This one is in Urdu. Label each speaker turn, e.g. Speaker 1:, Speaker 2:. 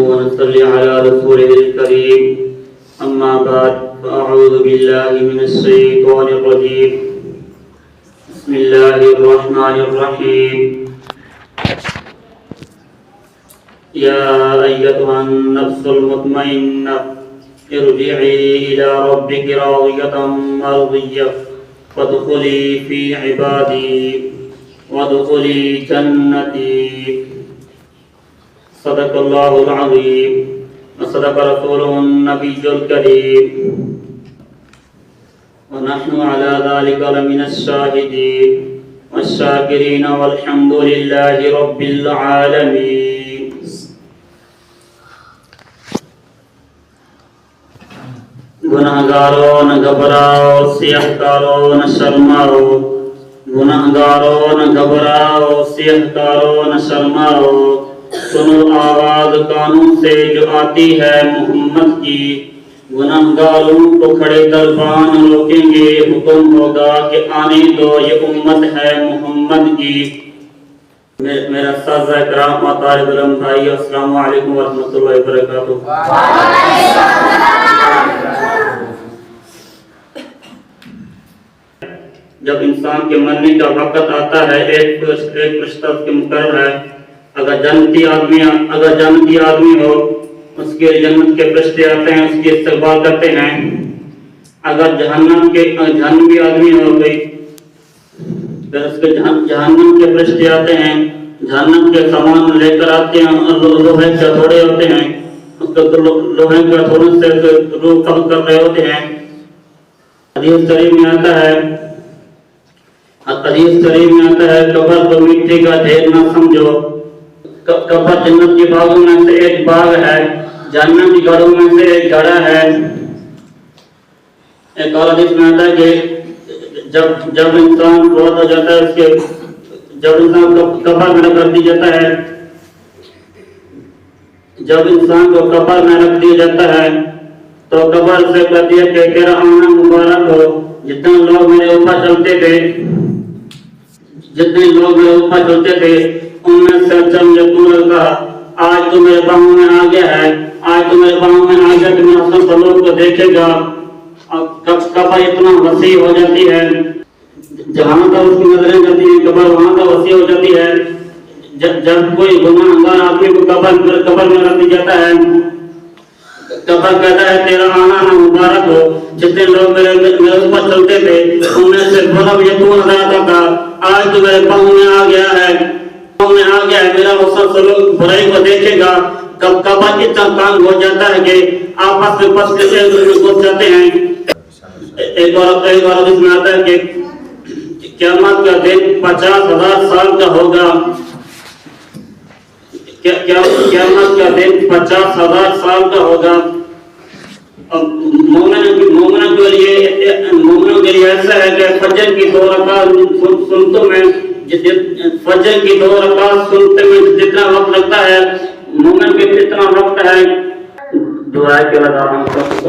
Speaker 1: ونصلي على رسوله الكريم أما بعد فأعوذ بالله من الشيطان الرجيم بسم الله الرحمن الرحيم يا أيتها النفس المطمئنة ارجعي إلى ربك راضية مرضية فادخلي في عبادي وادخلي جنتي صدق الله العظيم وصدق رسوله النبي الكريم ونحن على ذلك لمن الشاهدين والشاكرين والحمد لله رب العالمين. گناہگاروں نہ گھبراؤ، سیاہ کاروں نہ شرماؤ، گناہگاروں نہ گھبراؤ، سیاہ کاروں نہ شرماؤ، سنو آواز کانوں سے جو آتی ہے محمد کی، گناہگاروں کو کھڑے دربان روکیں گے، حکم ہوگا کہ آنے دو یہ امت ہے محمد کی. میرا اساتذہ کرام اور طالب علم بھائی، السلام علیکم ورحمۃ اللہ وبرکاتہ. جب انسان کے مرنے کا وقت آتا ہے ایک فرشتہ اس کے مقرر ہے. اگر جنتی آدمی ہو اس کے جنت کے فرشتے آتے ہیں، اس کی استقبال کرتے ہیں. اگر جہنمی آدمی ہو گئی پھر اس کے جہنم کے فرشتے آتے ہیں، جہنم کے سامان لے کر آتے ہیں، لوہے کے ہتھوڑے ہوتے ہیں، اس کو لوہے کے ہتھوڑے سے روح قبض کر رہے ہوتے ہیں. حدیث شریف میں آتا ہے قبر کو مٹی کا ڈھیر نہ سمجھو. قبر جنت کے باغوں میں سے ایک باغ ہے، جہنم کی گڑھوں میں سے ایک گڑھا ہے. ایک اور حدیث میں آتا ہے کہ جب انسان فوت ہو جاتا ہے، جب انسان کو قبر میں رکھ دیا جاتا ہے، تو قبر سے کہتی ہے کہ تیرا آنا مبارک ہو. جتنے لوگ میرے اوپر چلتے تھے ان میں سے جب یقول کا آج تو میرے باہوں میں آ گیا کہ میرا سب لوگ کو دیکھے گا. قبر اتنا وسیع ہو جاتی ہے، جہاں تک اس کی نظریں جاتی ہیں قبر وہاں تک وسیع ہو جاتی ہے. جب کوئی گناہگار آدمی کو قبر میں رکھ دیا جاتا ہے، قبر کہتا ہے تیرا آنا مبارک ہو. جتنے لوگ میرے اوپر چلتے تھے ان میں سے بڑا یقین رہتا تھا آج تو میرے پاؤں میں آ گیا ہے، میرا وہ سب لوگ برائی کو دیکھے گا. قبر اتنا تنگ ہو جاتا ہے کہ آپس میں پس کے گھس جاتے ہیں. ایک اور حدیث میں آتا ہے کہ قیامت کا دن 50,000 سال کا ہوگا. قیامت کا دن 50,000 سال کا ہوگا. مومنوں کے لیے ایسا ہے کہ فجر کی 2 رکعت سنتوں میں جتنا وقت لگتا ہے مومن کے اتنا وقت ہے. دعا کے لگا ہم سب کو